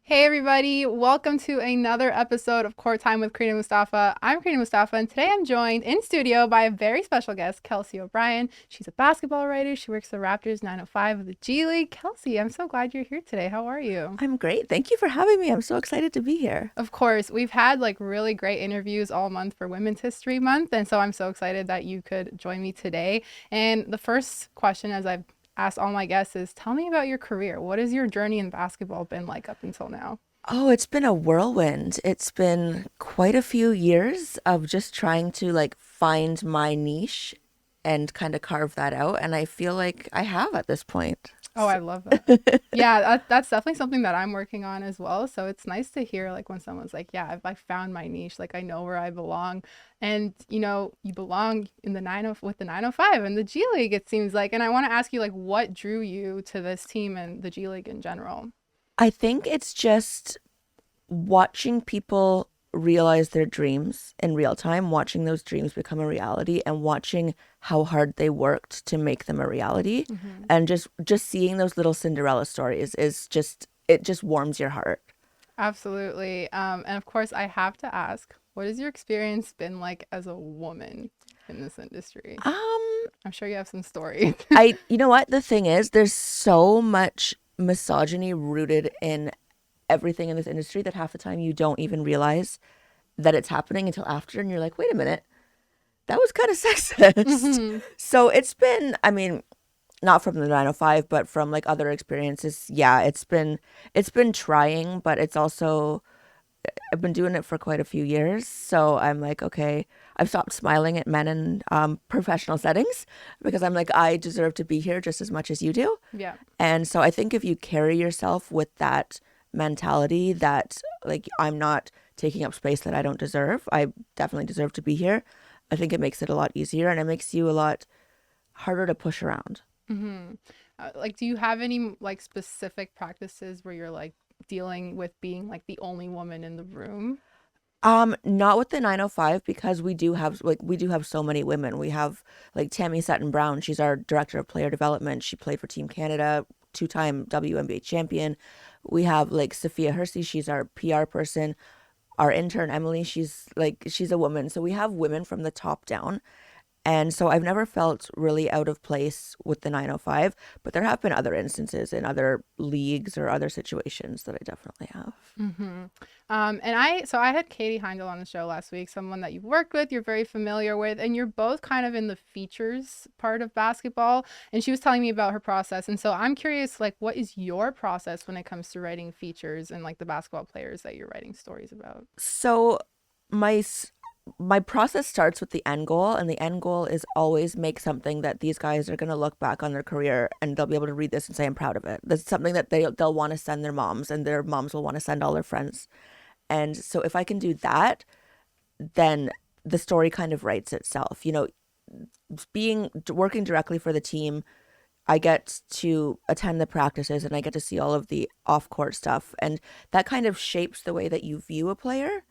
Hey everybody, welcome to another episode of Court Time with Crina Mustafa. I'm Crina Mustafa, and today I'm joined in studio by a very special guest, Kelsea O'Brien. She's a basketball writer. She works the Raptors 905 of the G League. Kelsea, I'm so glad you're here today. How are you? I'm great. Thank you for having me. I'm so excited to be here. Of course, we've had like really great interviews all month for Women's History Month, and so I'm so excited that you could join me today. And the first question, as I've asked all my guests, is tell me about your career. What has your journey in basketball been like up until now? Oh, it's been a whirlwind. It's been quite a few years of just trying to find my niche and kind of carve that out. And I feel like I have at this point. Oh, So, I love that. Yeah, that's definitely something that I'm working on as well. So it's nice to hear like when someone's like, yeah, I found my niche, like I know where I belong. And you belong in the 90 with the 905 and the G League, it seems like. And I want to ask you like what drew you to this team and the G League in general? I think it's just watching people realize their dreams in real time, watching those dreams become a reality and watching how hard they worked to make them a reality. Hmm. And just seeing those little Cinderella stories is just it just warms your heart. Absolutely. And of course, I have to ask, what has your experience been like as a woman in this industry? Um, I'm sure you have some stories. you know what? The thing is, there's so much misogyny rooted in everything in this industry that half the time you don't even realize that it's happening until after, and you're like, wait a minute, that was kind of sexist. Hmm. So it's been, I mean, not from the 905, but from other experiences. Yeah, it's been trying, but it's also I've been doing it for quite a few years, so I'm like, okay, I've stopped smiling at men in professional settings because I'm like, I deserve to be here just as much as you do. Yeah. And so I think if you carry yourself with that mentality that I'm not taking up space that I don't deserve, I definitely deserve to be here. I think it makes it a lot easier and it makes you a lot harder to push around. Hmm. Like, do you have any like specific practices where you're like dealing with being like the only woman in the room? Not with the 905 because we do have so many women. We have Tammy Sutton Brown. She's our director of player development. She played for Team Canada, two-time WNBA champion. We have Sophia Hersey. She's our PR person. Our intern Emily. She's a woman. So we have women from the top down. And so I've never felt really out of place with the 905, but there have been other instances in other leagues or other situations that I definitely have. Hmm. And I had Katie Heindel on the show last week, someone that you've worked with, you're very familiar with, and you're both kind of in the features part of basketball. And she was telling me about her process. And so I'm curious, like, what is your process when it comes to writing features and like the basketball players that you're writing stories about? So my my process starts with the end goal, and the end goal is always make something that these guys are going to look back on their career and they'll be able to read this and say I'm proud of it. That's something that they'll want to send their moms, and their moms will want to send all their friends. And so if I can do that, then the story kind of writes itself. Being working directly for the team, I get to attend the practices and I get to see all of the off-court stuff, and that kind of shapes the way that you view a player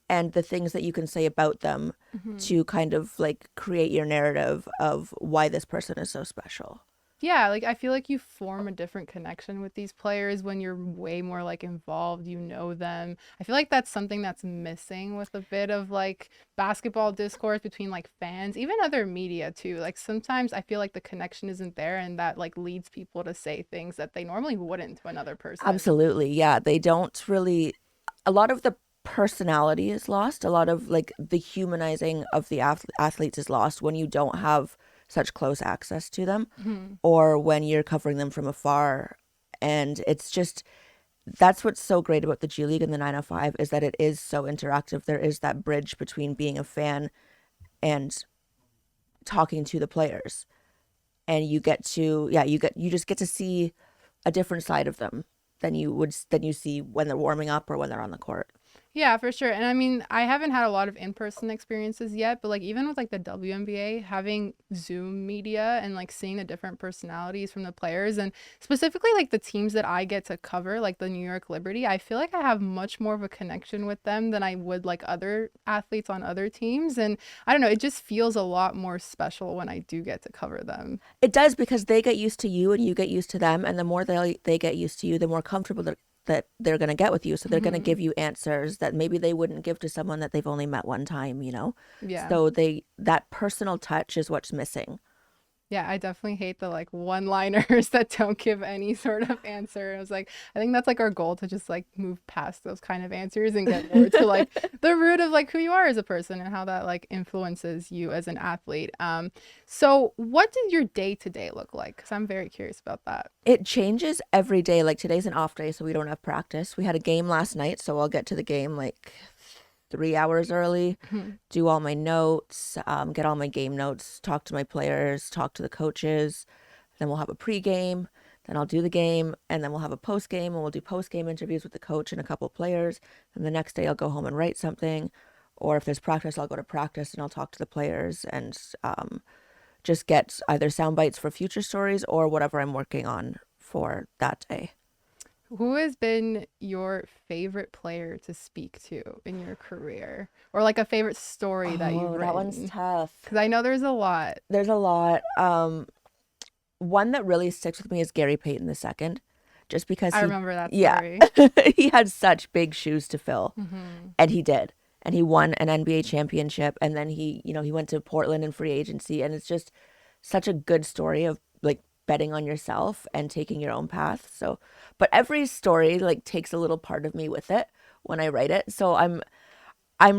and the things that you can say about them Hmm. to kind of create your narrative of why this person is so special. Yeah, like I feel like you form a different connection with these players when you're way more like involved, you know them. I feel like that's something that's missing with a bit of like basketball discourse between like fans, even other media too. Like sometimes I feel like the connection isn't there and that like leads people to say things that they normally wouldn't to another person. Absolutely. Yeah, they don't really a lot of the personality is lost. A lot of the humanizing of the athletes is lost when you don't have such close access to them Mhm. or when you're covering them from afar. And it's just that's what's so great about the G League and the 905 is that it is so interactive. There is that bridge between being a fan and talking to the players. And you just get to see a different side of them than you see when they're warming up or when they're on the court. Yeah, for sure. And I mean, I haven't had a lot of in-person experiences yet, but like even with like the WNBA, having Zoom media and like seeing the different personalities from the players and specifically like the teams that I get to cover, like the New York Liberty, I feel like I have much more of a connection with them than I would like other athletes on other teams. And I don't know, it just feels a lot more special when I do get to cover them. It does because they get used to you and you get used to them, and the more they get used to you, the more comfortable that they're going to get with you. So they're going to Hmm. give you answers that maybe they wouldn't give to someone that they've only met one time, you know? Yeah. So that personal touch is what's missing. Yeah, I definitely hate the like one-liners that don't give any sort of answer. I was like, I think that's like our goal to just like move past those kind of answers and get more to like the root of like who you are as a person and how that like influences you as an athlete. So what does your day to day look like? Because I'm very curious about that. It changes every day. Like today's an off day, so we don't have practice. We had a game last night, so I'll get to the game like 3 hours early, Mhm. do all my notes, get all my game notes, talk to my players, talk to the coaches. Then we'll have a pregame. Then I'll do the game, and then we'll have a post game, and we'll do post game interviews with the coach and a couple of players. And the next day, I'll go home and write something. Or if there's practice, I'll go to practice and I'll talk to the players and just get either sound bites for future stories or whatever I'm working on for that day. Who has been your favorite player to speak to in your career? Or like a favorite story that you've Oh, that one's written? tough. Because I know there's a lot. There's a lot. One that really sticks with me is Gary Payton II, just because I remember that yeah, story. he had such big shoes to fill, Hmm. and he did. And he won an NBA championship, and then he went to Portland in free agency, and it's just such a good story of like betting on yourself and taking your own path. So, but every story like takes a little part of me with it when I write it. So I'm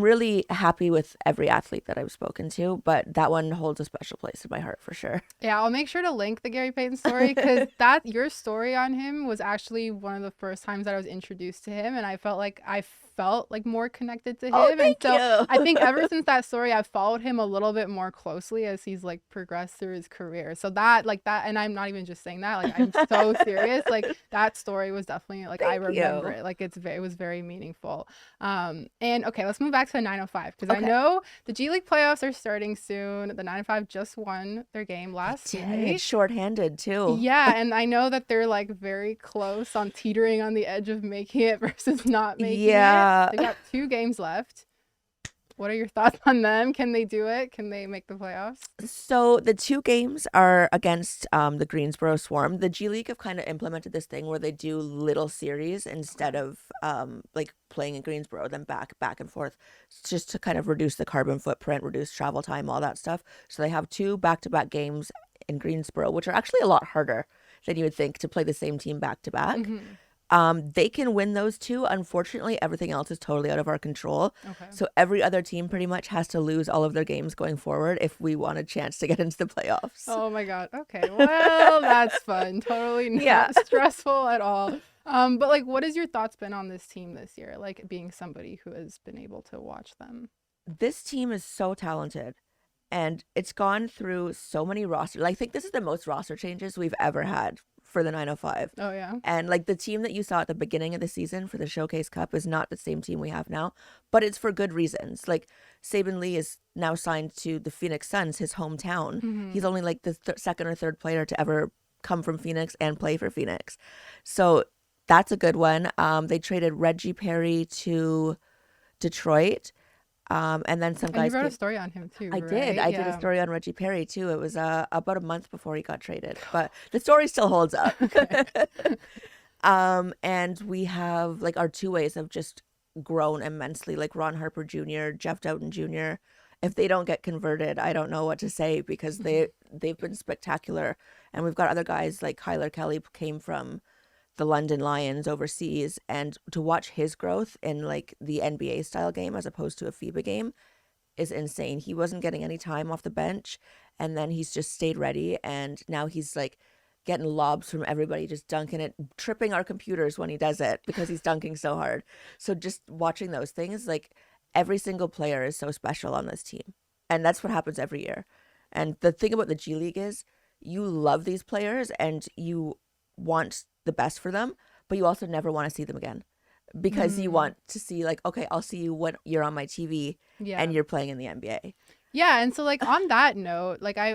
really happy with every athlete that I've spoken to, but that one holds a special place in my heart for sure. Yeah, I'll make sure to link the Gary Payton story because that your story on him was actually one of the first times that I was introduced to him, and I felt like more connected to Oh, him. And thank so I think you. ever since that story, I've followed him a little bit more closely as he's like progressed through his career. So that like that, and I'm not even just saying that, like I'm so serious. Like that story was definitely like I Thank remember you. it. Like it was very meaningful. And okay, let's move back to the 905 because I Okay. know the G League playoffs are starting soon. The 905 just won their game They last did night. shorthanded too. Yeah, and I know that they're like very close on teetering on the edge of making it versus not making it. Yeah. They got 2 games left. What are your thoughts on them? Can they do it? Can they make the playoffs? So the two games are against the Greensboro Swarm. The G League have kind of implemented this thing where they do little series instead of like playing in Greensboro, then back and forth, just to kind of reduce the carbon footprint, reduce travel time, all that stuff. So they have two back-to-back games in Greensboro, which are actually a lot harder than you would think to play the same team back to back. Hmm. They can win those two. Unfortunately, everything else is totally out of our control. Okay. So every other team pretty much has to lose all of their games going forward if we want a chance to get into the playoffs. Oh my God. Okay. Well, that's fun. Totally Yeah. not stressful at all. But like, what has your thoughts been on this team this year? Like being somebody who has been able to watch them. This team is so talented and it's gone through so many roster. I think this is the most roster changes we've ever had for the 905. Oh yeah. And like the team that you saw at the beginning of the season for the Showcase Cup is not the same team we have now, but it's for good reasons. Like Saban Lee is now signed to the Phoenix Suns, his hometown. Hmm. He's only like the second or third player to ever come from Phoenix and play for Phoenix. So that's a good one. They traded Reggie Perry to Detroit. And then some And you guys wrote a came. story on him too, I did. right? I did a Yeah. story on Reggie Perry too. It was about a month before he got traded, but the story still holds up. Okay. And we have like our two ways have just grown immensely. Like Ron Harper Jr., Jeff Doughton Jr. If they don't get converted, I don't know what to say because they've been spectacular. And we've got other guys like Kyler Kelly came from the London Lions overseas, and to watch his growth in like the NBA style game as opposed to a FIBA game is insane. He wasn't getting any time off the bench, and then he's just stayed ready, and now he's like getting lobs from everybody, just dunking it, tripping our computers when he does it because he's dunking so hard. So just watching those things, like every single player is so special on this team, and that's what happens every year. And the thing about the G League is you love these players and you want the best for them, but you also never want to see them again because you Mm, want to see like, okay, I'll see you when you're on my TV yeah. and you're playing in the NBA. Yeah, and so like on that note, like I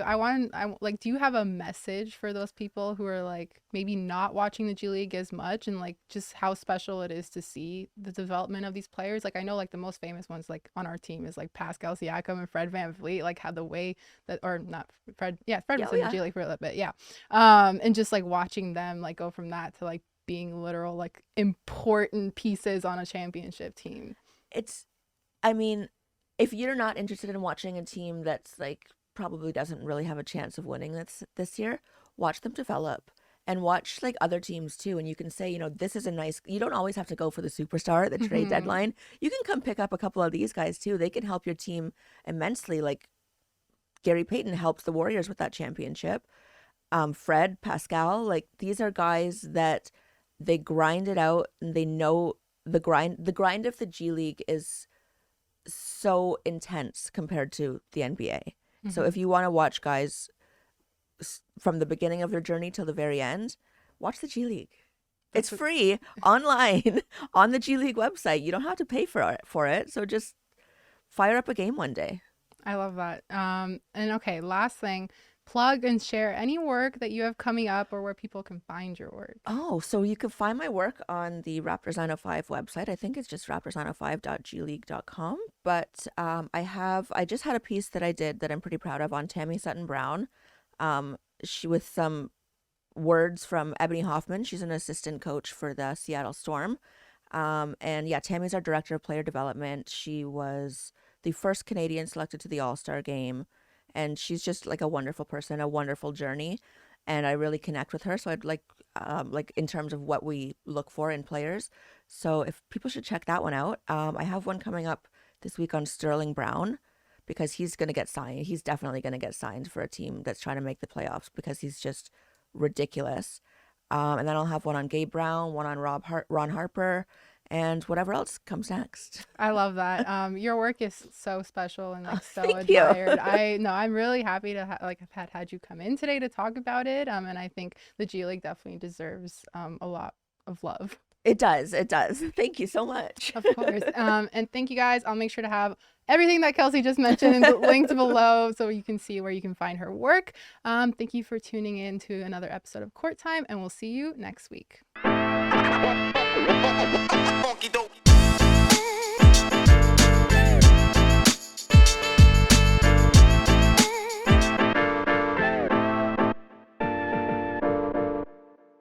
like do you have a message for those people who are like maybe not watching the G League as much and like just how special it is to see the development of these players? Like I know like the most famous ones like on our team is like Pascal Siakam and Fred VanVleet, like had the way that or not Fred, yeah, Fred Yeah, was oh in the yeah. G League for a little bit, yeah. And just like watching them like go from that to like being literal like important pieces on a championship team. I mean, if you're not interested in watching a team that's like probably doesn't really have a chance of winning this year, watch them develop and watch like other teams too. And you can say, this is a nice, you don't always have to go for the superstar at the trade deadline. You can come pick up a couple of these guys too. They can help your team immensely. Like Gary Payton helped the Warriors with that championship. Fred, Pascal, like these are guys that they grind it out and they know the grind of the G League is so intense compared to the NBA. So if you want to watch guys from the beginning of their journey till the very end, watch the G League. It's free online on the G League website. You don't have to pay for it. So just fire up a game one day. I love that. And okay, last thing, plug and share any work that you have coming up or where people can find your work. Oh, so you can find my work on the Raptors 905 website. I think it's just raptors905.gleague.com. But I just had a piece that I did that I'm pretty proud of on Tammy Sutton Brown. She with some words from Ebony Hoffman. She's an assistant coach for the Seattle Storm. And yeah, Tammy's our director of player development. She was the first Canadian selected to the All-Star game. And she's just like a wonderful person, a wonderful journey. And I really connect with her. So I'd like in terms of what we look for in players. So if people should check that one out. I have one coming up this week on Sterling Brown because he's going to get signed. He's definitely going to get signed for a team that's trying to make the playoffs because he's just ridiculous. And then I'll have one on Gabe Brown, one on Ron Harper, and whatever else comes next. I love that. Your work is so special and like so Thank admired. you. I'm really happy to have had you come in today to talk about it. And I think the G League definitely deserves a lot of love. It does. Thank you so much. Of course. And thank you guys. I'll make sure to have everything that Kelsey just mentioned linked below so you can see where you can find her work. Thank you for tuning in to another episode of Court Time, and we'll see you next week. Funky dope.